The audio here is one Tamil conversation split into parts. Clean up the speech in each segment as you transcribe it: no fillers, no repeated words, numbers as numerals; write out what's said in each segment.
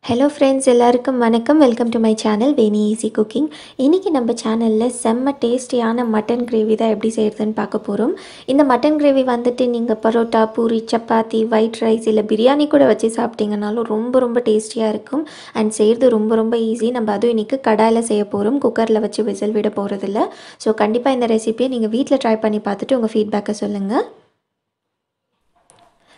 Hello friends, எல்லாருக்கும் வணக்கம். Welcome to my channel Veni easy cooking. இன்றைக்கி நம்ம சேனலில் செம்ம டேஸ்டியான மட்டன் கிரேவி தான் எப்படி செய்கிறதுன்னு பார்க்க போகிறோம். இந்த மட்டன் கிரேவி வந்துட்டு நீங்கள் பரோட்டா, பூரி, சப்பாத்தி, ஒயிட் ரைஸ் இல்லை பிரியாணி கூட வச்சு சாப்பிட்டீங்கனாலும் ரொம்ப டேஸ்டியாக இருக்கும். அண்ட் செய்கிறது ரொம்ப ஈஸி. நம்ம அதுவும் இன்றைக்கி கடாயில் செய்ய போகிறோம், குக்கரில் வச்சு விசில் விட போகிறதில்ல. ஸோ கண்டிப்பாக இந்த ரெசிபியை நீங்கள் வீட்டில் ட்ரை பண்ணி பார்த்துட்டு உங்கள் ஃபீட்பேக்கை சொல்லுங்கள்.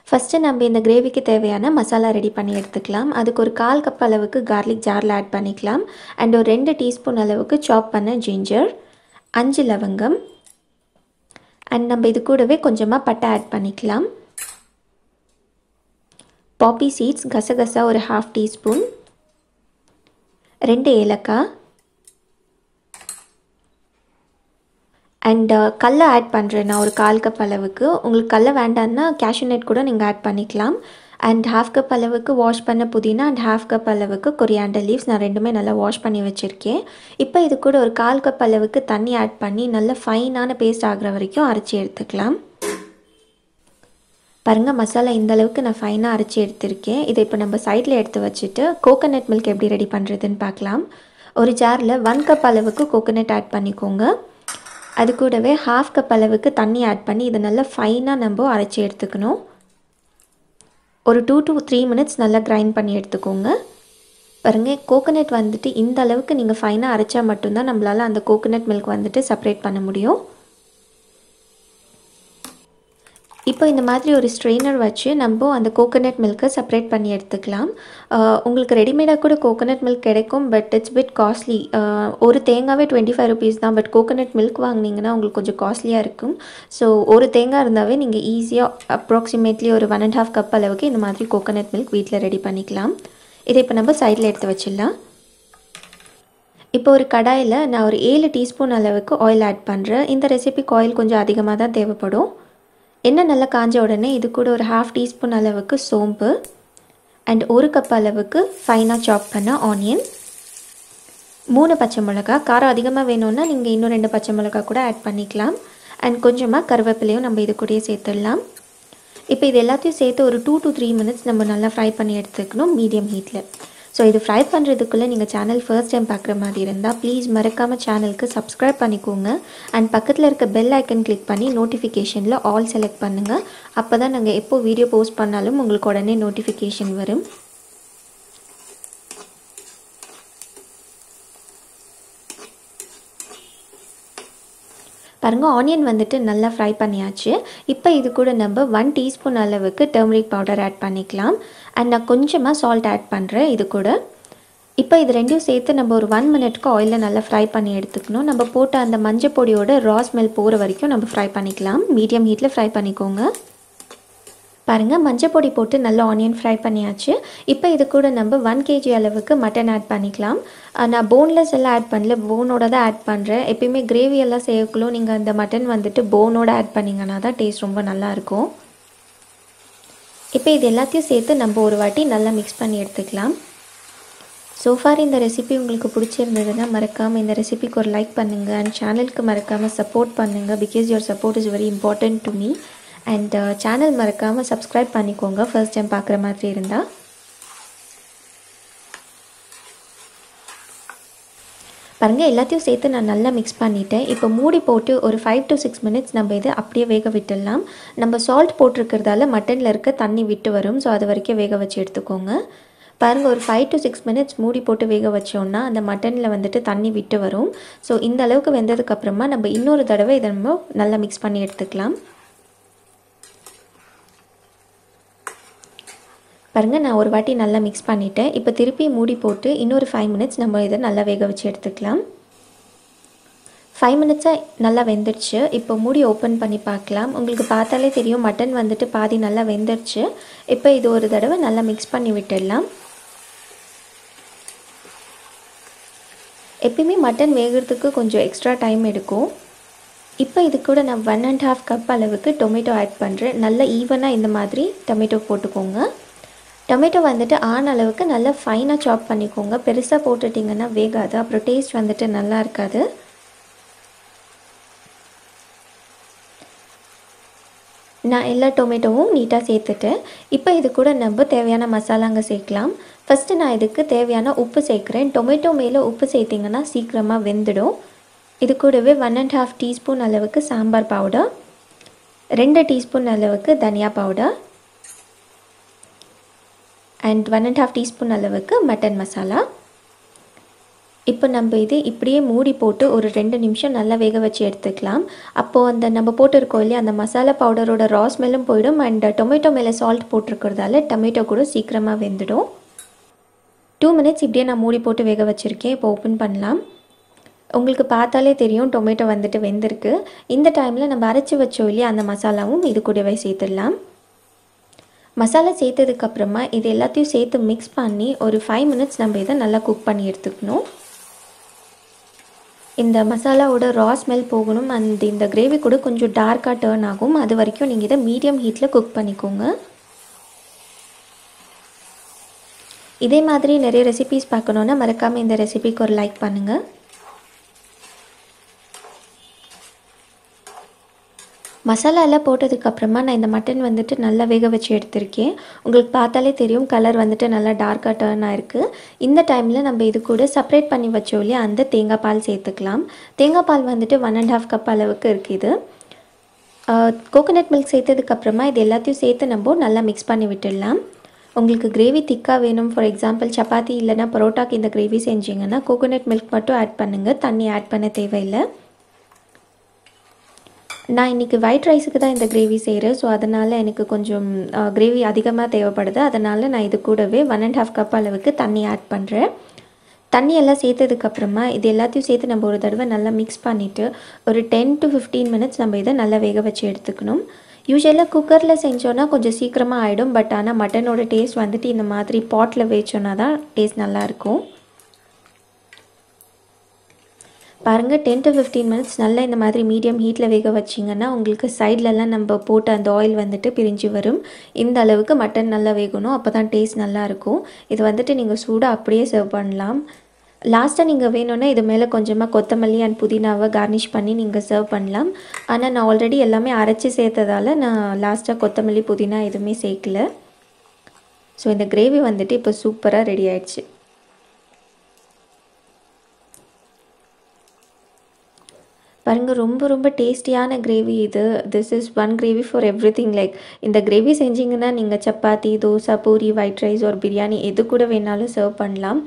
ஃபஸ்ட்டு நம்ம இந்த கிரேவிக்கு தேவையான மசாலா ரெடி பண்ணி எடுத்துக்கலாம். அதுக்கு ஒரு 1/4 கப் அளவுக்கு கார்லிக் ஜாரில் ஆட் பண்ணிக்கலாம். அண்ட் ஒரு 2 டீஸ்பூன் அளவுக்கு சாப் பண்ண ஜிஞ்சர், 5 லவங்கம், அண்ட் நம்ம இது கூடவே கொஞ்சமாக பட்டை ஆட் பண்ணிக்கலாம். பாப்பி சீட்ஸ் கசகசா ஒரு 1/2 டீஸ்பூன், 2 ஏலக்காய், அண்ட் கடலை ஆட் பண்ணுறேன் நான் ஒரு 1/4 கப் அளவுக்கு. உங்களுக்கு கடலை வேண்டான்னா கேஷ்யூ நட் கூட நீங்கள் ஆட் பண்ணிக்கலாம். அண்ட் 1/2 கப் அளவுக்கு வாஷ் பண்ண புதினா அண்ட் 1/2 கப் அளவுக்கு கொரியாண்டர் லீவ்ஸ் நான் ரெண்டுமே நல்லா வாஷ் பண்ணி வச்சுருக்கேன். இப்போ இது கூட ஒரு 1/4 கப் அளவுக்கு தண்ணி ஆட் பண்ணி நல்ல ஃபைனான பேஸ்ட் ஆகிற வரைக்கும் அரைச்சி எடுத்துக்கலாம். பாருங்கள், மசாலா இந்த அளவுக்கு நான் ஃபைனாக அரைச்சி எடுத்திருக்கேன். இதை இப்போ நம்ம சைடில் எடுத்து வச்சுட்டு கோகோனட் மில்க் எப்படி ரெடி பண்ணுறதுன்னு பார்க்கலாம். ஒரு ஜாரில் 1 கப் அளவுக்கு கோகோனட் ஆட் பண்ணிக்கோங்க. அது கூடவே 1/2 கப் அளவுக்கு தண்ணி ஆட் பண்ணி இதை நல்லா ஃபைனாக நம்ம அரைச்சி எடுத்துக்கணும். ஒரு 2 to 3 மினிட்ஸ் நல்லா கிரைண்ட் பண்ணி எடுத்துக்கோங்க. பாருங்கள், கோகோனட் வந்துட்டு இந்த அளவுக்கு நீங்கள் ஃபைனாக அரைச்சா மட்டும்தான் நம்மளால் அந்த கோகோனட் மில்க் வந்துட்டு செப்பரேட் பண்ண முடியும். இப்போ இந்த மாதிரி ஒரு ஸ்ட்ரெயினர் வச்சு நம்ம அந்த கோகோனட் மில்க்கை செப்பரேட் பண்ணி எடுத்துக்கலாம். உங்களுக்கு ரெடிமேடாக கூட கோகோனட் மில்க் கிடைக்கும், பட் இட்ஸ் பிட் காஸ்ட்லி. ஒரு தேங்காவே 25 ருபீஸ் தான். பட் கோகோனட் மில்க் வாங்கினீங்கன்னா உங்களுக்கு கொஞ்சம் காஸ்ட்லியாக இருக்கும். ஸோ ஒரு தேங்காய் இருந்தாவே நீங்கள் ஈஸியாக அப்ராக்சிமேட்லி ஒரு 1.5 கப் அளவுக்கு இந்த மாதிரி கோகோனட் மில்க் வீட்டில் ரெடி பண்ணிக்கலாம். இதை இப்போ நம்ம சைடில் எடுத்து வச்சிடலாம். இப்போ ஒரு கடாயில் நான் ஒரு 7 டீஸ்பூன் அளவுக்கு ஆயில் ஆட் பண்ணுறேன். இந்த ரெசிபிக்கு ஆயில் கொஞ்சம் அதிகமாக தான் தேவைப்படும். எண்ணெய் நல்லா காஞ்ச உடனே இது கூட ஒரு 1/2 டீஸ்பூன் அளவுக்கு சோம்பு அண்ட் 1 கப் அளவுக்கு ஃபைனாக சாப் பண்ண ஆனியன், 3 பச்சை மிளகா. காரம் அதிகமாக வேணும்னா நீங்கள் இன்னும் 2 பச்சை மிளகா கூட ஆட் பண்ணிக்கலாம். அண்ட் கொஞ்சமாக கருவேப்பிலையும் நம்ம இது கூடயே சேர்த்துடலாம். இப்போ இது எல்லாத்தையும் சேர்த்து ஒரு 2 to 3 மினிட்ஸ் நம்ம நல்லா ஃப்ரை பண்ணி எடுத்துக்கணும் மீடியம் ஹீட்டில். ஸோ இது ஃப்ரை பண்ணுறதுக்குள்ளே நீங்கள் சேனல் ஃபர்ஸ்ட் டைம் பார்க்குற மாதிரி இருந்தால் ப்ளீஸ் மறக்காமல் சேனலுக்கு சப்ஸ்கிரைப் பண்ணிக்கோங்க. அண்ட் பக்கத்தில் இருக்க பெல் ஐக்கன் கிளிக் பண்ணி நோட்டிஃபிகேஷனில் ஆல் செலக்ட் பண்ணுங்கள். அப்போ தான் நாங்கள் எப்போ வீடியோ போஸ்ட் பண்ணாலும் உங்களுக்கு உடனே நோட்டிஃபிகேஷன் வரும். பாருங்கள், ஆனியன் வந்துட்டு நல்லா ஃப்ரை பண்ணியாச்சு. இப்போ இது கூட நம்ம 1 டீஸ்பூன் அளவுக்கு டர்மரிக் பவுடர் ஆட் பண்ணிக்கலாம். அண்ட் நான் கொஞ்சமாக சால்ட் ஆட் பண்ணுறேன் இது கூட. இப்போ இது ரெண்டையும் சேர்த்து நம்ம ஒரு 1 மினிட்க்கு ஆயிலில் நல்லா ஃப்ரை பண்ணி எடுத்துக்கணும். நம்ம போட்ட அந்த மஞ்சள் பொடியோட ரா ஸ்மெல் போகிற வரைக்கும் நம்ம ஃப்ரை பண்ணிக்கலாம். மீடியம் ஹீட்டில் ஃப்ரை பண்ணிக்கோங்க. பாருங்கள், மஞ்சள் பொடி போட்டு நல்லா ஆனியன் ஃப்ரை பண்ணியாச்சு. இப்போ இது கூட நம்ம 1 kg அளவுக்கு மட்டன் ஆட் பண்ணிக்கலாம். நான் போன்லெஸ் எல்லாம் ஆட் பண்ணல, போனோட தான் ஆட் பண்ணுறேன். எப்பயுமே கிரேவி எல்லாம் செய்யக்குள்ள நீங்கள் அந்த மட்டன் வந்துட்டு போனோட ஆட் பண்ணிங்கன்னா தான் டேஸ்ட் ரொம்ப நல்லாயிருக்கும். இப்போ இது எல்லாத்தையும் சேர்த்து நம்ம ஒரு வாட்டி நல்லா மிக்ஸ் பண்ணி எடுத்துக்கலாம். சோஃபார் இந்த ரெசிபி உங்களுக்கு பிடிச்சிருந்ததுன்னா மறக்காமல் இந்த ரெசிபிக்கு ஒரு லைக் பண்ணுங்கள். அண்ட் சேனலுக்கு மறக்காமல் சப்போர்ட் பண்ணுங்கள். Because your support is very important to me. And channel மறக்காமல் சப்ஸ்கிரைப் பண்ணிக்கோங்க ஃபர்ஸ்ட் டைம் பார்க்குற மாதிரி இருந்தால். பாருங்கள், எல்லாத்தையும் சேர்த்து நான் நல்லா மிக்ஸ் பண்ணிவிட்டேன். இப்போ மூடி போட்டு ஒரு 5 to 6 மினிட்ஸ் நம்ம இதை அப்படியே வேக விட்டுடலாம். நம்ம சால்ட் போட்டிருக்கிறதால மட்டனில் இருக்க தண்ணி விட்டு வரும். ஸோ அது வரைக்கும் வேக வச்சு எடுத்துக்கோங்க. பாருங்கள், ஒரு 5 to 6 மினிட்ஸ் மூடி போட்டு வேக வச்சோன்னா அந்த மட்டனில் வந்துட்டு தண்ணி விட்டு வரும். ஸோ இந்த அளவுக்கு வெந்ததுக்கப்புறமா நம்ம இன்னொரு தடவை இதை நம்ம நல்லா மிக்ஸ் பண்ணி எடுத்துக்கலாம். பாருங்கள், நான் ஒரு வாட்டி நல்லா மிக்ஸ் பண்ணிவிட்டேன். இப்போ திருப்பி மூடி போட்டு இன்னொரு 5 மினிட்ஸ் நம்ம இதை நல்லா வேக வச்சு எடுத்துக்கலாம். 5 மினிட்ஸாக நல்லா வெந்துடுச்சு. இப்போ மூடி ஓப்பன் பண்ணி பார்க்கலாம். உங்களுக்கு பார்த்தாலே தெரியும் மட்டன் வந்துட்டு பாதி நல்லா வெந்துடுச்சு. இப்போ இது ஒரு தடவை நல்லா மிக்ஸ் பண்ணி விட்டுடலாம். எப்பயுமே மட்டன் வேகிறதுக்கு கொஞ்சம் எக்ஸ்ட்ரா டைம் எடுக்கும். இப்போ இது கூட நான் 1.5 கப் அளவுக்கு டொமேட்டோ ஆட் பண்ணுறேன். நல்லா ஈவனாக இந்த மாதிரி டொமேட்டோ போட்டுக்கோங்க. டொமேட்டோ வந்துட்டு ஆன அளவுக்கு நல்லா ஃபைனாக சாப் பண்ணிக்கோங்க. பெருசாக போட்டுட்டிங்கன்னா வேகாது, அப்புறம் டேஸ்ட் வந்துட்டு நல்லா இருக்காது. நான் எல்லா டொமேட்டோவும் நீட்டாக சேர்த்துட்டேன். இப்போ இது கூட நம்ம தேவையான மசாலாங்க சேர்க்கலாம். ஃபஸ்ட்டு நான் இதுக்கு தேவையான உப்பு சேர்க்குறேன். டொமேட்டோ மேலே உப்பு சேர்த்திங்கன்னா சீக்கிரமாக வெந்துடும். இது கூடவே 1½ டீஸ்பூன் அளவுக்கு சாம்பார் பவுடர், 2 டீஸ்பூன் அளவுக்கு தனியா பவுடர் அண்ட் 1½ டீஸ்பூன் அளவுக்கு மட்டன் மசாலா. இப்போ நம்ம இது இப்படியே மூடி போட்டு ஒரு 2 நிமிஷம் நல்லா வேக வச்சு எடுத்துக்கலாம். அப்போது அந்த நம்ம போட்டிருக்கோம் இல்லையா, அந்த மசாலா பவுடரோட ரா ஸ்மெல்லும் போயிடும் அண்ட் டொமேட்டோ மேலே சால்ட் போட்டிருக்கிறதால டொமேட்டோ கூட சீக்கிரமாக வெந்துடும். 2 மினிட்ஸ் இப்படியே நான் மூடி போட்டு வேக வச்சுருக்கேன். இப்போ ஓப்பன் பண்ணலாம். உங்களுக்கு பார்த்தாலே தெரியும் டொமேட்டோ வந்துட்டு வெந்திருக்கு. இந்த டைமில் நம்ம அரைச்சி வச்சோம் இல்லையா, அந்த மசாலாவும் இது கூடவே சேர்த்துடலாம். மசாலா சேர்த்ததுக்கப்புறமா இது எல்லாத்தையும் சேர்த்து மிக்ஸ் பண்ணி ஒரு 5 மினிட்ஸ் நம்ம இதை நல்லா குக் பண்ணி எடுத்துக்கணும். இந்த மசாலாவோட ரா ஸ்மெல் போகணும் அண்ட் இந்த கிரேவி கூட கொஞ்சம் டார்க்காக டர்ன் ஆகும். அது வரைக்கும் நீங்கள் இதை மீடியம் ஹீட்டில் குக் பண்ணிக்கோங்க. இதே மாதிரி நிறைய ரெசிபீஸ் பார்க்கணுன்னா மறக்காமல் இந்த ரெசிபிக்கு ஒரு லைக் பண்ணுங்கள். மசாலா எல்லாம் போட்டதுக்கப்புறமா நான் இந்த மட்டன் வந்துட்டு நல்லா வேக வச்சு எடுத்திருக்கேன். உங்களுக்கு பார்த்தாலே தெரியும் கலர் வந்துட்டு நல்லா டார்க்காக டர்ன் ஆகிருக்கு. இந்த டைமில் நம்ம இது கூட செப்பரேட் பண்ணி வச்சோம் இல்லையா, அந்த தேங்காய் பால் சேர்த்துக்கலாம். தேங்காய் பால் வந்துட்டு 1½ கப் அளவுக்கு இருக்குது. கோகோனட் மில்க் சேர்த்ததுக்கப்புறமா இது எல்லாத்தையும் சேர்த்து நம்ம நல்லா மிக்ஸ் பண்ணி விட்டுடலாம். உங்களுக்கு கிரேவி திக்காக வேணும், ஃபார் எக்ஸாம்பிள் சப்பாத்தி இல்லைனா பரோட்டாக்கு இந்த கிரேவி செஞ்சிங்கன்னா கோகோனட் மில்க் மட்டும் ஆட் பண்ணுங்கள், தண்ணி ஆட் பண்ண தேவையில்லை. நான் இன்றைக்கி ஒயிட் ரைஸுக்கு தான் இந்த கிரேவி செய்கிறேன். ஸோ அதனால் எனக்கு கொஞ்சம் கிரேவி அதிகமாக தேவைப்படுது. அதனால் நான் இது கூடவே 1½ கப் அளவுக்கு தண்ணி ஆட் பண்ணுறேன். தண்ணி எல்லாம் சேர்த்ததுக்கப்புறமா இது எல்லாத்தையும் சேர்த்து நம்ம ஒரு தடவை நல்லா மிக்ஸ் பண்ணிவிட்டு ஒரு 10 to 15 மினிட்ஸ் நம்ம இதை நல்லா வேக வச்சு எடுத்துக்கணும். யூஸ்வலாக குக்கரில் செஞ்சோன்னா கொஞ்சம் சீக்கிரமாக ஆகிடும். பட் ஆனால் மட்டனோட டேஸ்ட் வந்துட்டு இந்த மாதிரி பாட்டில் வச்சோன்னா தான் டேஸ்ட் நல்லாயிருக்கும். பாருங்கள் 10 to 15 மினிட்ஸ் நல்லா இந்த மாதிரி மீடியம் ஹீட்டில் வேக வச்சிங்கன்னா உங்களுக்கு சைட்லலாம் நம்ம போட்டு அந்த ஆயில் வந்துட்டு பிரிஞ்சு வரும். இந்த அளவுக்கு மட்டன் நல்லா வேகணும், அப்போ தான் டேஸ்ட் நல்லாயிருக்கும். இது வந்துட்டு நீங்கள் சூடாக அப்படியே சர்வ் பண்ணலாம். லாஸ்ட்டாக நீங்கள் வேணும்னா இது மேலே கொஞ்சமாக கொத்தமல்லி அண்ட் புதினாவை கார்னிஷ் பண்ணி நீங்கள் சர்வ் பண்ணலாம். ஆனால் நான் ஆல்ரெடி எல்லாமே அரைச்சி சேர்த்ததால் நான் லாஸ்ட்டாக கொத்தமல்லி புதினா எதுவுமே சேர்க்கல. ஸோ இந்த கிரேவி வந்துட்டு இப்போ சூப்பராக ரெடி ஆயிடுச்சு. பாருங்கள் ரொம்ப டேஸ்டியான கிரேவி இது. This is one gravy for everything. Like இந்த கிரேவி செஞ்சிங்கன்னா நீங்கள் சப்பாத்தி, தோசா, பூரி, ஒயிட் ரைஸ் ஒரு பிரியாணி எது கூட வேணாலும் சர்வ் பண்ணலாம்.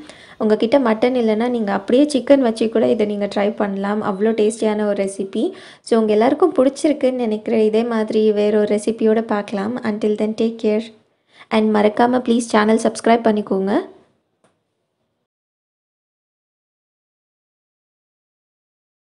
உங்ககிட்ட மட்டன் இல்லைன்னா நீங்கள் அப்படியே சிக்கன் வச்சு கூட இதை நீங்கள் ட்ரை பண்ணலாம். அவ்வளோ டேஸ்டியான ஒரு ரெசிபி. ஸோ உங்கள் எல்லாருக்கும் பிடிச்சிருக்குன்னு நினைக்கிறேன். இதே மாதிரி வேற ஒரு ரெசிபியோடு பார்க்கலாம். Until then take care and மறக்காமல் ப்ளீஸ் சேனல் சப்ஸ்கிரைப் பண்ணிக்கோங்க.